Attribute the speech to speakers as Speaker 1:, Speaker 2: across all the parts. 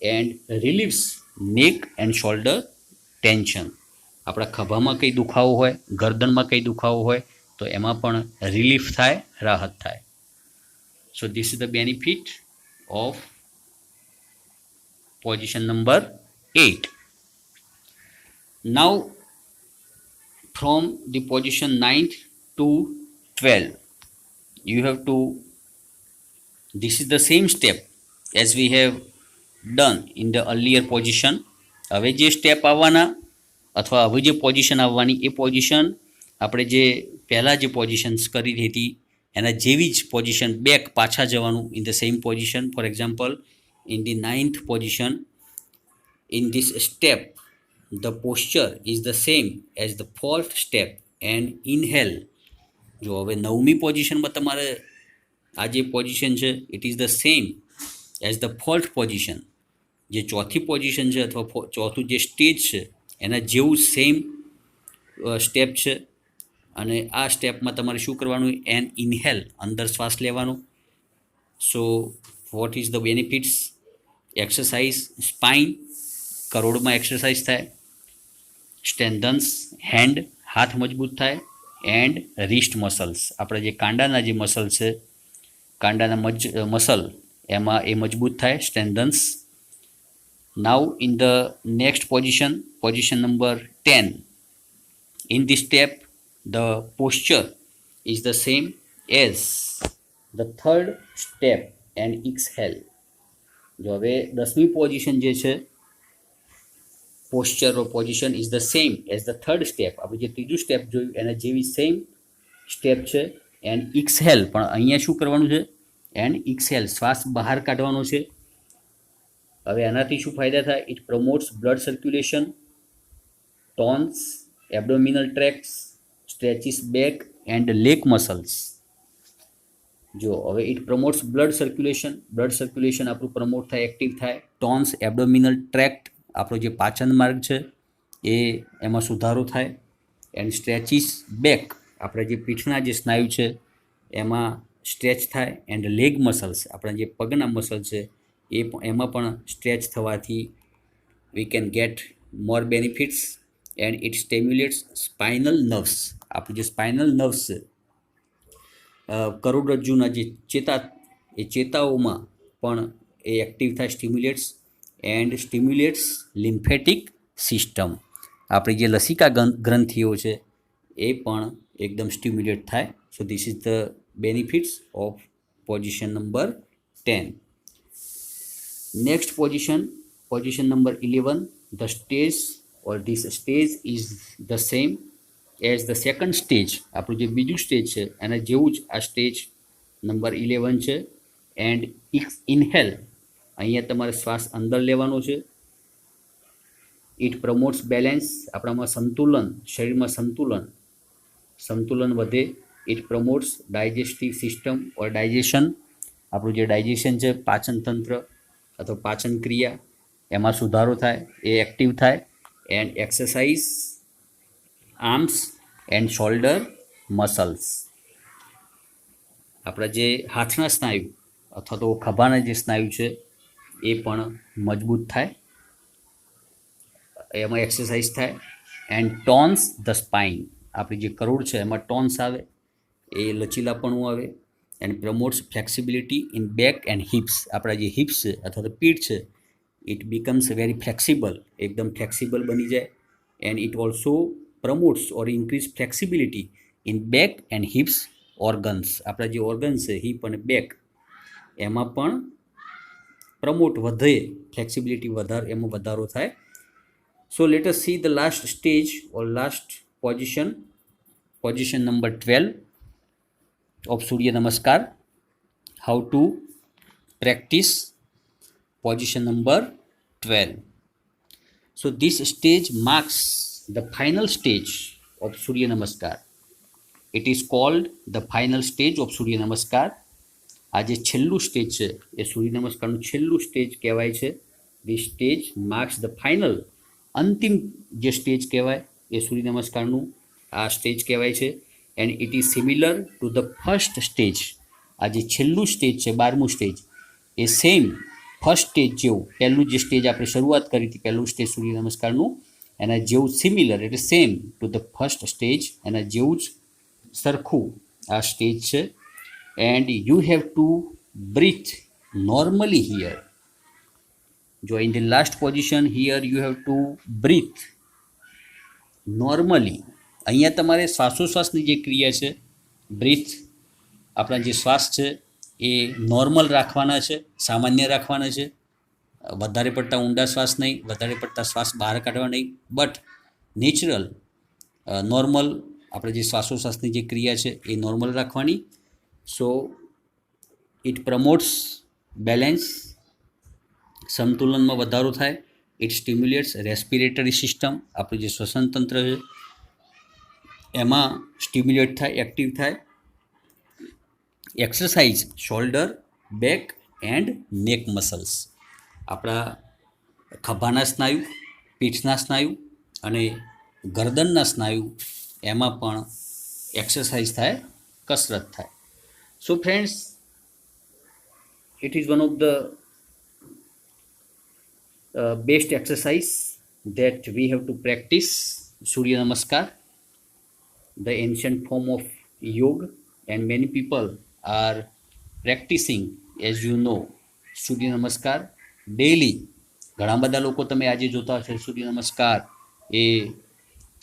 Speaker 1: And રિલીવ્સ નેક and shoulder tension. આપણા ખભામાં કંઈ દુખાવો હોય, ગરદનમાં કંઈ દુખાવો હોય તો એમાં પણ રિલીફ થાય, રાહત થાય. So this is the benefit of position number 8. Now from the position 9th to 12 you have to, this is the same step as we have done in the earlier position. હવે જે step આવવાના અથવા હવે જે position આવવાની એ position આપણે જે પહેલાં જે પોઝિશન્સ કરી હતી એના જેવી જ પોઝિશન બેક પાછા જવાનું in the same position. For example, in the 9th position, in this step the posture is the same as the 4th step and inhale. જો હવે 9મી પોઝિશનમાં તમારે આ જે પોઝિશન છે it is the same as the 4th position. જે ચોથી position છે અથવા ચોથું જે સ્ટેજ છે એના જેવું સેમ સ્ટેપ છે. અને આ સ્ટેપમાં તમારે શું કરવાનું? એન ઇનહેલ, અંદર શ્વાસ લેવાનો. So what is the benefits? Exercise spine, કરોડમાં એક્સરસાઇઝ થાય. સ્ટ્રેન્થન્સ હેન્ડ, હાથ મજબૂત થાય. એન્ડ રિસ્ટ મસલ્સ, આપણે જે કાંડાના જે મસલ છે, કાંડાના મસલ એમાં એ મજબૂત થાય, strengthens. Now in the next position, position number 10. In this step the posture is the same as the 3rd step and exhale. જો હવે 10મી પોઝિશન જે છે, posture or position is the same as the 3rd step. આપણે જે ત્રીજું step જોયું એના જેવી સેમ સ્ટેપ છે. એન્ડ એક્સહેલ, પણ અહીંયા શું કરવાનું છે? એન્ડ એક્સહેલ, શ્વાસ બહાર કાઢવાનો છે. હવે એનાથી શું ફાયદા થાય? It promotes blood circulation, tones abdominal tracts, stretches back and leg muscles. જો હવે ઇટ પ્રમોટ્સ બ્લડ સર્ક્યુલેશન આપણું પ્રમોટ થાય, એક્ટિવ થાય. ટોન્સ એબ્ડોમિનલ ટ્રેક્ટ, આપણો જે પાચન માર્ગ છે એ એમાં સુધારો થાય. એન્ડ સ્ટ્રેચિસ બેક, આપણે જે પીઠના જે સ્નાયુ છે એમાં સ્ટ્રેચ થાય. એન્ડ લેગ મસલ્સ, આપણા જે પગના મસલ છે એમાં પણ સ્ટ્રેચ થવાથી we can get more benefits. And it stimulates spinal nerves, આપણું જે સ્પાઇનલ નર્વ્સ છે, કરોડરજ્જુના જે ચેતાઓમાં પણ એ એક્ટિવ થાય, સ્ટિમ્યુલેટ્સ. એન્ડ સ્ટિમ્યુલેટ્સ લિમ્ફેટિક સિસ્ટમ, આપણી જે લસિકા ગ્રંથિઓ છે એ પણ એકદમ સ્ટિમ્યુલેટ થાય. So this is the benefits of position number 10. Next position number 11. The stage or this stage is the same as the second stage. આપણું જે બીજું સ્ટેજ છે એના જેવું જ આ સ્ટેજ નંબર 11 છે. એન્ડ ઇનહેલ, અહીંયા તમારે શ્વાસ અંદર લેવાનો છે. ઇટ પ્રમોટ્સ બેલેન્સ, આપણામાં સંતુલન, શરીરમાં સંતુલન વધે. It promotes digestive system or digestion, આપણું જે ડાયજેશન છે, પાચન તંત્ર અથવા પાચન ક્રિયા એમાં સુધારો થાય, એ એક્ટિવ થાય. And exercise arms and shoulder muscles, આપણા જે હાથના સ્નાયુ અથવા તો ખભાના જે સ્નાયુ છે એ પણ મજબૂત થાય, એમાં એક્સરસાઇઝ થાય. એન્ડ ટોન્સ ધ સ્પાઇન, આપણી જે કરોડ છે એમાં ટોન્સ આવે, એ લચીલાપણું આવે. And promotes flexibility in back and hips, આપણા જે હિપ્સ છે અથવા તો પીઠ છે it becomes very flexible, એકદમ ફ્લેક્સિબલ બની જાય. And it also promotes or increase flexibility in back and hips organs, આપણા જે ઓર્ગન્સ છે હિપ અને બેક એમાં પણ પ્રમોટ વધે, ફ્લેક્સિબિલિટી એમાં વધારો થાય. So let us see the last stage or last position number 12 of Surya Namaskar. How to practice position number 12. So this stage marks the final stage of Surya Namaskar. It is called the final stage of Surya Namaskar. આ જે છેલ્લું stage છે એ સૂર્ય નમસ્કારનું છેલ્લું stage કહેવાય છે. This stage marks the final, અંતિમ જે stage કહેવાય એ સૂર્ય નમસ્કારનું આ સ્ટેજ કહેવાય છે. And it is similar two the first stage. આ જે છેલ્લું સ્ટેજ છે 12મું સ્ટેજ એ સેમ ફર્સ્ટ સ્ટેજ જેવું, પહેલું જે સ્ટેજ આપણે શરૂઆત કરી હતી, પહેલું સ્ટેજ સૂર્ય નમસ્કારનું, એના જેવું સિમિલર એટલે same to the first stage, એના જેવું જ સરખું આ સ્ટેજ છે. And you have to breathe normally here. જો in the last position here you have to breathe normally. અહીંયા તમારે શ્વાસોશ્વાસની જે ક્રિયા છે, બ્રીથ, આપણા જે શ્વાસ છે એ નોર્મલ રાખવાના છે, સામાન્ય રાખવાના છે. વધારે પડતા ઊંડા શ્વાસ નહીં, વધારે પડતા શ્વાસ બહાર કાઢવા નહીં, બટ નેચરલ નોર્મલ આપણે જે શ્વાસોશ્વાસની જે ક્રિયા છે એ નોર્મલ રાખવાની. સો ઇટ પ્રમોટ્સ બેલેન્સ, સંતુલનમાં વધારો થાય. ઇટ સ્ટિમ્યુલેટ્સ રેસ્પિરેટરી સિસ્ટમ, આપણું જે શ્વસન તંત્ર છે એમાં સ્ટિમ્યુલેટ થાય, એક્ટિવ થાય. એક્સરસાઇઝ શોલ્ડર, બેક એન્ડ નેક મસલ્સ, આપણા ખભાના સ્નાયુ, પીઠના સ્નાયુ અને ગરદનના સ્નાયુ, એમાં પણ એક્સરસાઇઝ થાય, કસરત થાય. So friends, it is one of the best exercise that we have to practice. Surya Namaskar, the ancient form of yoga, and many people are practicing, as you know, Surya Namaskar daily. ઘણા બધા લોકો તમે આજે જોતા હશો સૂર્ય નમસ્કાર. એ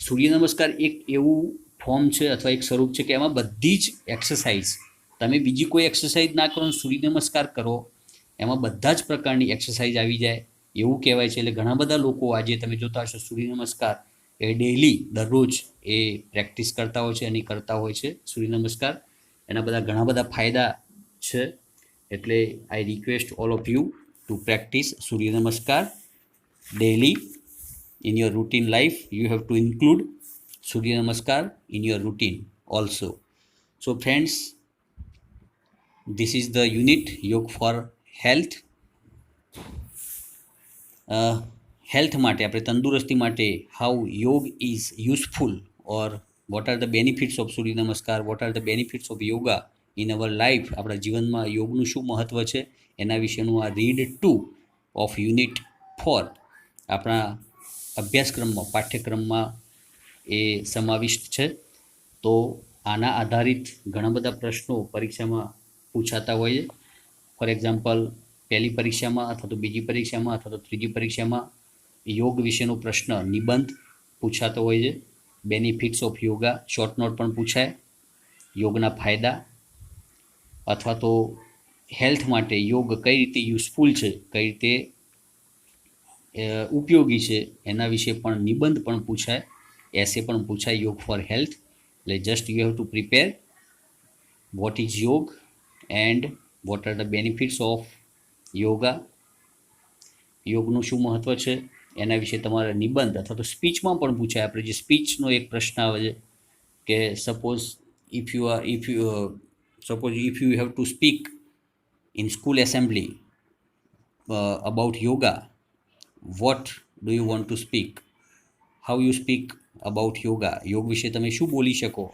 Speaker 1: સૂર્ય નમસ્કાર એક એવું ફોર્મ છે અથવા એક સ્વરૂપ છે કે એમાં બધી જ એક્સરસાઇઝ, તમે બીજી કોઈ એક્સરસાઇઝ ના કરો, સૂર્ય નમસ્કાર કરો, એમાં બધા જ પ્રકારની એક્સરસાઇઝ આવી જાય એવું કહેવાય છે. એટલે ઘણા બધા લોકો આજે તમે જોતા હશો સૂર્ય નમસ્કાર એ ડેલી, દરરોજ એ પ્રેક્ટિસ કરતા હોય છે અને કરતા હોય છે સૂર્ય નમસ્કાર. એના બધા ઘણા બધા ફાયદા છે. એટલે I request all of you to practice Surya Namaskar daily in your routine life. You have to include Surya Namaskar in your routine also. So friends, this is the unit Yoga for Health. Health માટે, આપણે તંદુરસ્તી માટે, how yoga is useful, or what are the benefits of Surya Namaskar, what are the benefits of yoga in our life, આપણા જીવનમાં યોગનું શું મહત્ત્વ છે એના વિશેનું આ રીડ 2 ઓફ યુનિટ 4 આપણા અભ્યાસક્રમમાં, પાઠ્યક્રમમાં એ સમાવિષ્ટ છે. તો આના આધારિત ઘણા બધા પ્રશ્નો પરીક્ષામાં પૂછાતા હોય છે. ફોર એક્ઝામ્પલ, પહેલી પરીક્ષામાં અથવા તો બીજી પરીક્ષામાં અથવા તો ત્રીજી પરીક્ષામાં યોગ વિશેનો પ્રશ્ન નિબંધ પૂછાતો હોય છે. Benefits of yoga short note પણ પૂછાય, યોગના ફાયદા, અથવા તો હેલ્થ માટે યોગ કઈ રીતે યુઝફુલ છે, કઈ રીતે ઉપયોગી છે એના વિશે પણ નિબંધ પણ પૂછાય, એસે પણ પૂછાય યોગ ફોર હેલ્થ. એટલે just you have to prepare what is yoga and what are the benefits of yoga, યોગનું શું મહત્ત્વ છે એના વિશે તમારા નિબંધ અથવા તો સ્પીચમાં પણ પૂછાય. આપણે જે સ્પીચનો એક પ્રશ્ન આવે છે કે suppose if you have to speak in school assembly about yoga, what do you want to speak, how you speak about yoga, યોગ વિશે તમે શું બોલી શકો.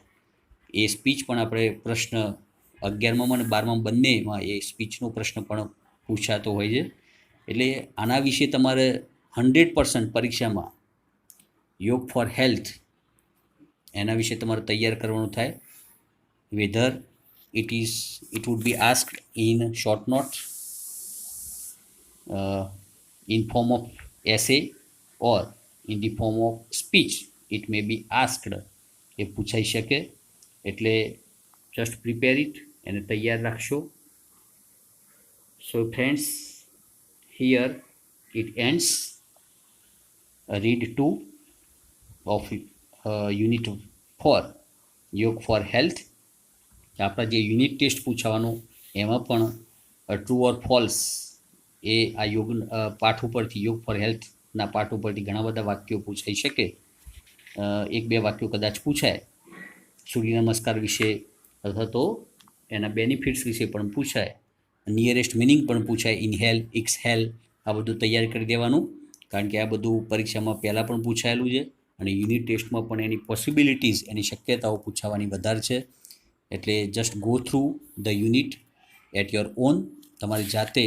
Speaker 1: એ સ્પીચ પણ આપણે પ્રશ્ન 11માં અને 12માં બંનેમાં એ સ્પીચનો પ્રશ્ન પણ પૂછાતો હોય છે. એટલે આના વિશે તમારે 100% પરીક્ષામાં યોગ ફોર હેલ્થ એના વિશે તમારે તૈયાર કરવાનું થાય. Whether it would be asked in short note, in form of essay or in the form of speech it may be asked. એ પૂછાઈ શકે. એટલે જસ્ટ પ્રિપેર ઇટ, એને તૈયાર રાખશો. So friends, here it ends read 2 of unit 4 યોગ for health. આપણા જે unit test પૂછવાનું એમાં પણ ટ્રુ ઓર ફોલ્સ એ આ યોગ પાઠ ઉપરથી, યોગ ફોર હેલ્થના પાઠ ઉપરથી ઘણા બધા વાક્યો પૂછાઈ શકે. 1-2 વાક્યો કદાચ પૂછાય સૂર્ય નમસ્કાર વિશે, અથવા તો એના બેનિફિટ્સ વિશે પણ પૂછાય, નિયરેસ્ટ મિનિંગ પણ પૂછાય, ઇનહેલ, એક્સહેલ, આ બધું તૈયાર કરી દેવાનું. કારણ કે આ બધું પરીક્ષામાં પહેલાં પણ પૂછાયેલું છે અને યુનિટ ટેસ્ટમાં પણ એની પોસિબિલિટીઝ, એની શક્યતાઓ પૂછાવાની વધારે છે. એટલે just go through the unit at your own, તમારી જાતે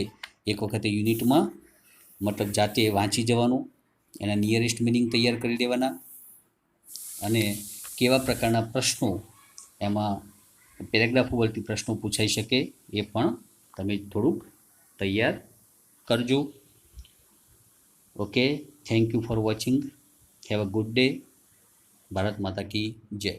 Speaker 1: એક વખતે યુનિટમાં મતલબ જાતે વાંચી જવાનું, એના નિયરેસ્ટ મિનિંગ તૈયાર કરી દેવાના, અને કેવા પ્રકારના પ્રશ્નો એમાં પેરેગ્રાફ ઉપરથી પ્રશ્નો પૂછાઈ શકે એ પણ તમે થોડુંક તૈયાર કરજો. Okay, thank you for watching. Have a good day. Bharat માતા કી જય.